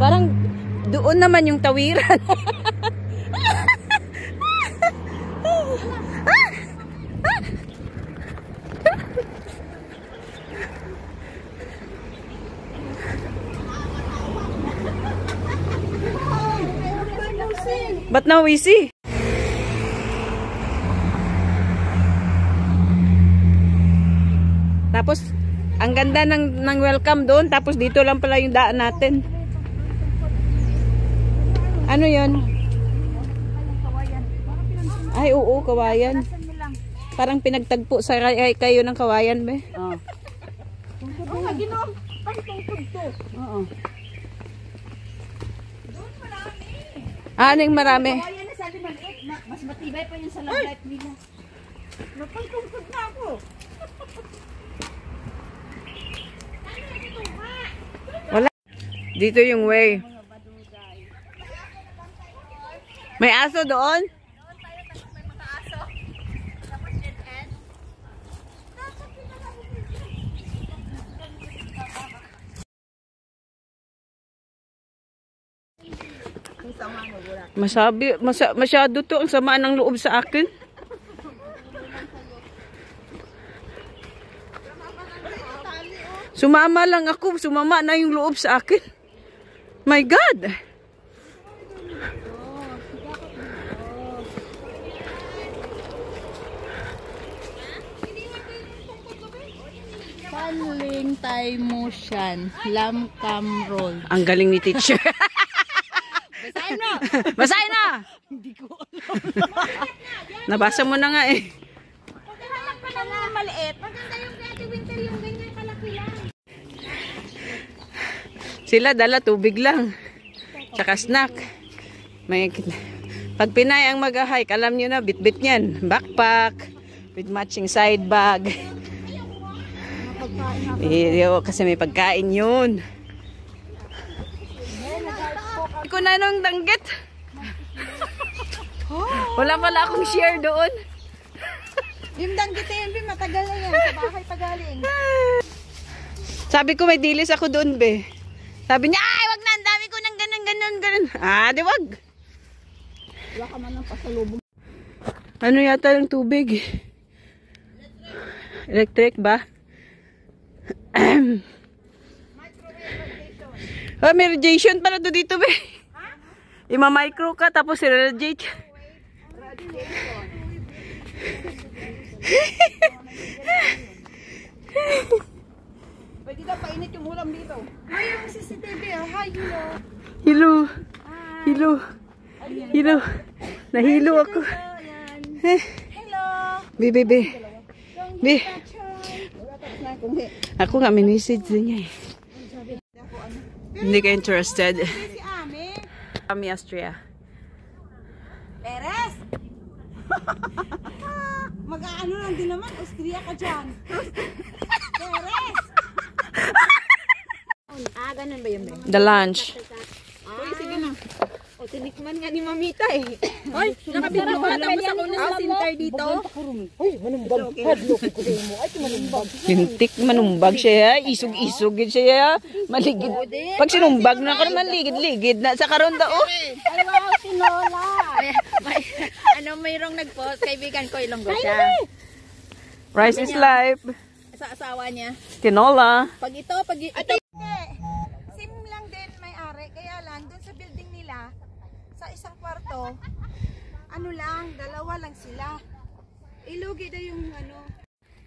Parang doon naman yung tawiran. But now we see. Tapos, ang ganda ng welcome doon. Tapos dito lang pala yung daan natin. Ano yun? Ay, oo, kawayan. Parang pinagtagpo sa kayo ng kawayan, be. Oo. Oo, ginoon. Pagtungtog to. Oo. Ano yung marami? Kawayan na sabi maliit. Mas matibay pa yun sa love life nila. Napagtungtog na ako. Wala. Dito yung way. May aso doon? Doon tayo tapos may mga aso. Tapos dead end. Masyado to ang sama ng loob sa akin. Sumama lang ako, sumama na yung loob sa akin. My God! Panling Thai motion. Lamb cam roll. Ang galing ni teacher. Basahin na! Basahin na! Hindi ko alam. Nabasa mo na nga eh. Pagkahanap pa ng maliit. Maganda yung Daddy Winter yung ganyan kalaki lang. Sila dala tubig lang. Tsaka snack. Pag Pinay ang mag-hike, alam nyo na, bit-bit yan. Backpack with matching side bag. Kasi may pagkain yun. Hindi ko na nung danggit. Wala pala akong share doon. Yung danggit na yun, matagal na yan. Sa bahay pagaling. Sabi ko may dilis ako doon, be. Sabi niya, ay, wag na, ang dami ko ng ganun. Ah, di wag. Wala ka man ng pasalubong. Ano yata yung tubig? Electric ba? Oh, may radiation pala to dito, be. Ima-micro ka, tapos i-radiate. Pwede daw painit yung ulam dito. Ay, yung CCTV, hi, Hilo. Hilo. Nahilo ako. Hello. Be. Ako nga, may message din niya eh. Hindi ka interested. Si Ame. Ami Austria. Peres! Mag-aano lang din naman, Austria ka dyan. Peres! Ganun ba yun? The lunch. Uy, sige na. O, tinikman nga ni Mamita eh. Ay, nakabigyan ko na sa unang sinter dito. Uy, manumbag. Hadlok ko sa mo. Ay, manumbag. Hintik, manumbag siya. Isog-isog siya. Maligid. Pag sinumbag na ka naman, ligid-ligid na sa karon daw. Ay, wow, si Lola. Mayroong nag-post, kaibigan ko Ilonggo siya. Rice is life. Sa asawa niya. Tinola. Pag ito, sim lang din may-ari. Kaya lang, dun sa building nila, sa isang kwarto, ano lang, dalawa lang sila. Ilugi na yung ano.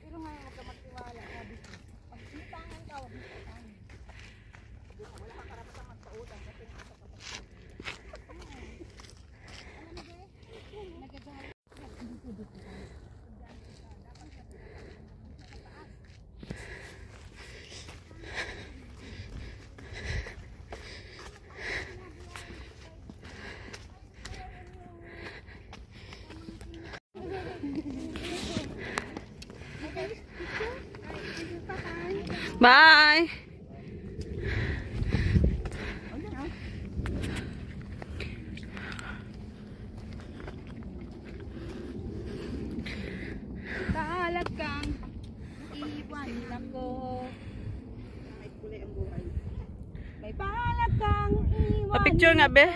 Pero nga, huwag ka magtiwala. Pag sinitangan ka, huwag mo sinitangan. Wala ka karapatan magpautan. Bye. ako. May kulay ang buhay. May balak kang iwan. Pa-picture nga, be.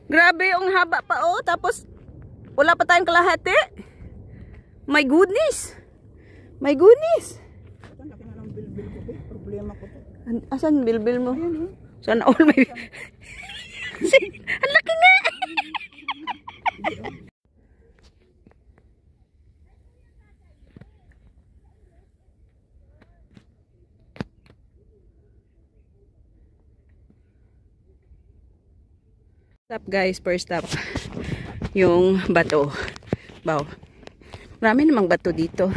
Grabe, yung haba pa, oh. Tapos, wala pa tayong kalahati. My goodness. My goodness. Ang laki na ng bilbil ko, be. Problema ko to. Asan bilbil mo? Sana all may... Ang laki nga! Stop guys, first stop. Yung bato. Wow. Marami namang bato dito.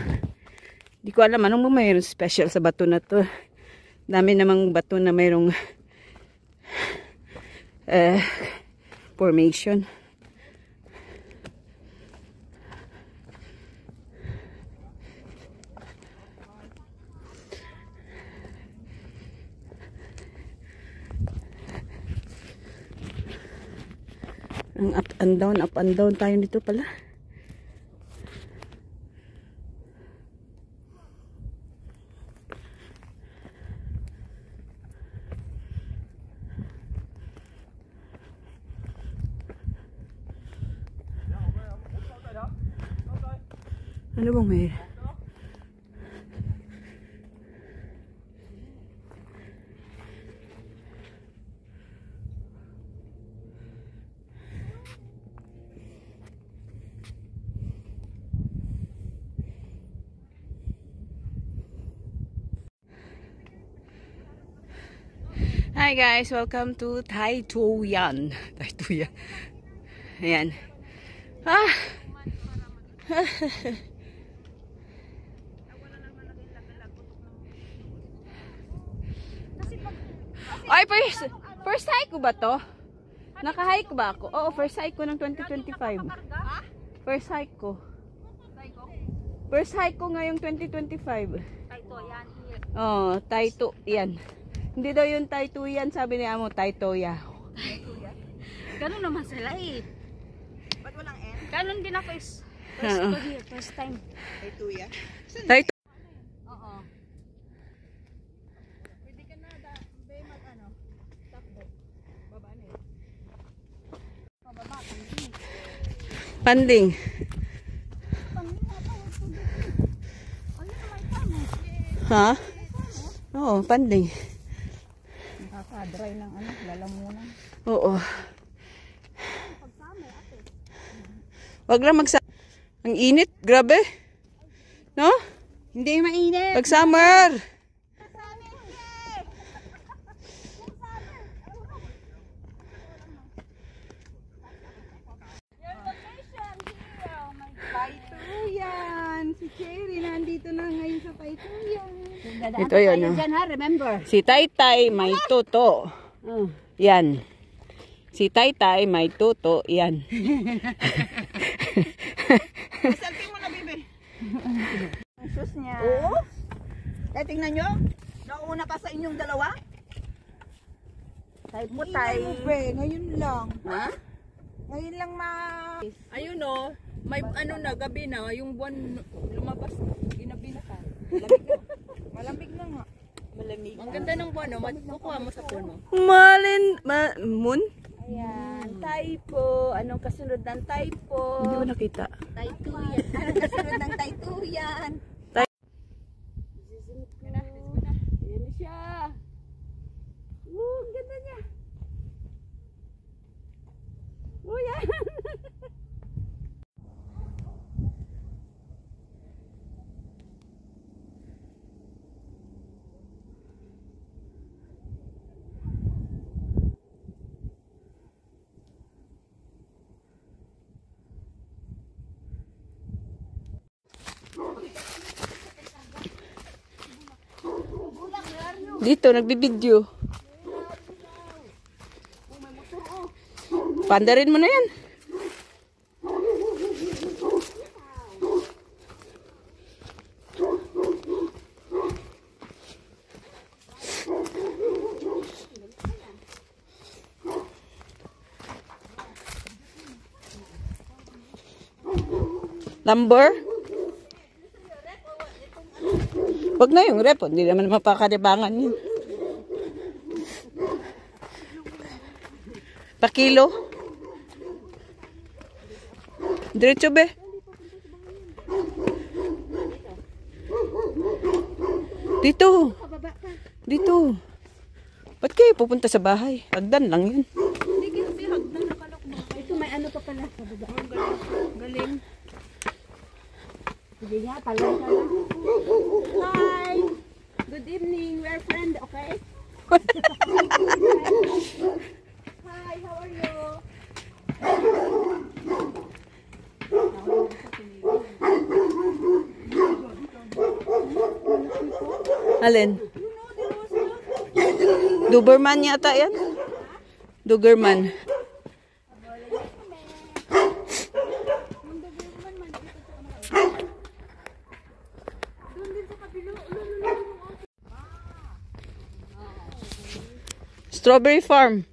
Di ko alam anong mayroong special sa bato na to. Dami namang bato na mayroong formation. Ang up and down tayo dito pala. Ano bang may? Hi guys, welcome to Tai Tuyan. Tai Tuyan. Ayan. Ah. Ay, first hike ko ba to? Naka-hike ba ako? Oo, first hike ko ng 2025. First hike ko. First hike ko ngayong 2025. Taito yan. Oh, Taito yan. Hindi daw yung Taito yan, sabi ni Amo, Taito ya. Ganun naman sila eh. Ba't walang N? Ganun din ako is first time. Taito yan. Taito. Oo. Pwede ka na mag ano, takbo. Baba na eh. Pababa, panding. Panding. Panding na pa. Ano naman tamo? Ha? Oo, panding. Nakaka-dry ng ano, lalamunan. Oo. Wag lang ang init, grabe. No? Hindi mainit. Pag summer. Paituyan. Si Cherry nandito na ngayon sa Paituyan. Ito yun, no? Diyan ha, remember. Si Taytay may tuto. Yan. Si Taytay may tuto. Yan. Selfie mo na, bibi. Ang shoes niya. Oo. Eh, tingnan nyo. Nauna pa sa inyong dalawa. Type mo tayo. Ngayon lang. Ha? Ngayon lang Ayun o. May ano na, gabi na. Yung buwan lumabas. Ginabi na ka. Malamig na nga. Malamig. Ang ganda ng buwan, no? Kukuha mo sa puno. Moon? Ayan. Typo. Anong kasunod ng typo? Hindi ko nakita. Taituyan. Anong kasunod ng Taituyan? Ayan na siya. Ang ganda niya. Yan. Dito, nagbibideo. Pandarin mo na yan. Lumber? Wag na yung rep. Hindi naman mapakaribangan yun. Pakilo. Diretso be. Dito. Dito. Ba't kayo pupunta sa bahay? Hagdan lang yun. Ito may ano pa pala. Galing. Sige nga, talay ka lang. Hi! Good evening. We're friends, okay? Hi, how are you? Alin? Doberman yata yan? Doberman. Strawberry farm.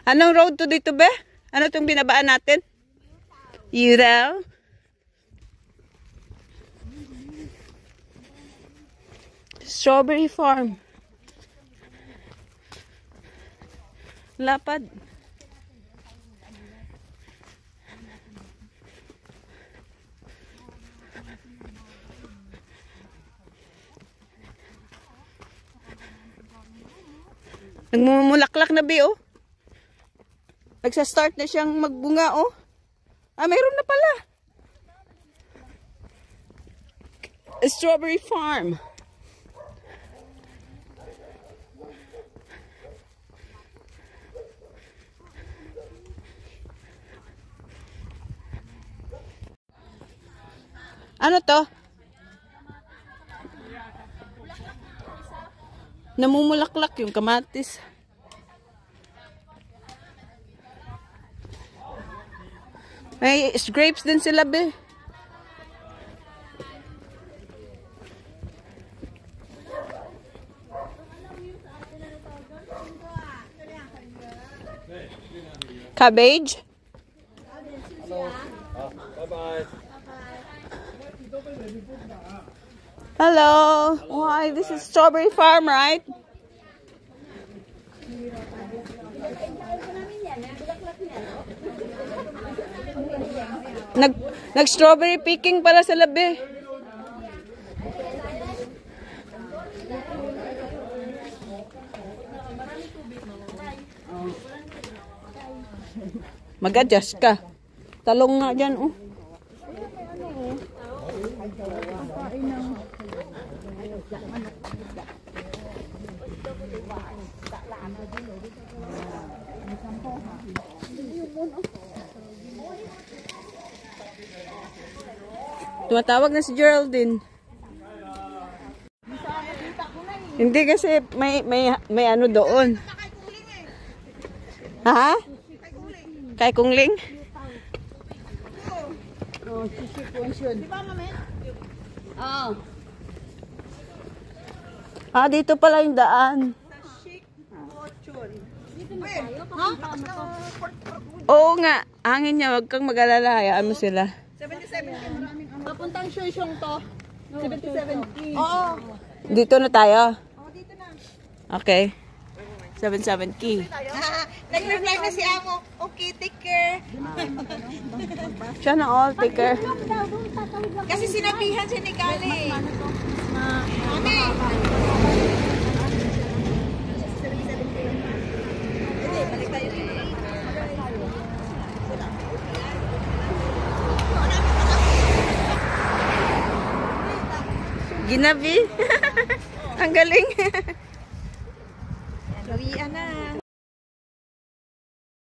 Anong road to dito be? Ano itong binabaan natin? Iraw? Strawberry farm. Lapad. Nagmumulaklak na be, oh. Nagsa-start na siyang magbunga, oh. Ah, mayroon na pala. A strawberry farm. Ano to? Namumulaklak yung kamatis. May grapes din sila be. Cabbage? Bye-bye. Hello. Why, this is strawberry farm, right? Nag-strawberry picking para sa labi. Mag-adjust ka. Talong nga dyan, oh. Tumatawag na si Geraldine. Hindi kasi may ano doon. Ha? Kay Kungling? Oh, sisip function. Oh. Ah, dito pala yung daan. Oo nga, hangin niya, wag kang mag-alala, hayaan mo sila. 77. Papuntang Shushong to. 77. Oo. Dito na tayo. Oo, dito na. Okay. 77 key. Nag-reply na si Amo. Okay, take care. Siya na all, take care. Kasi sinabihan siya ni Kali. Mami. Hindi, balik tayo. Ginabi. Ang galing. Gawian na.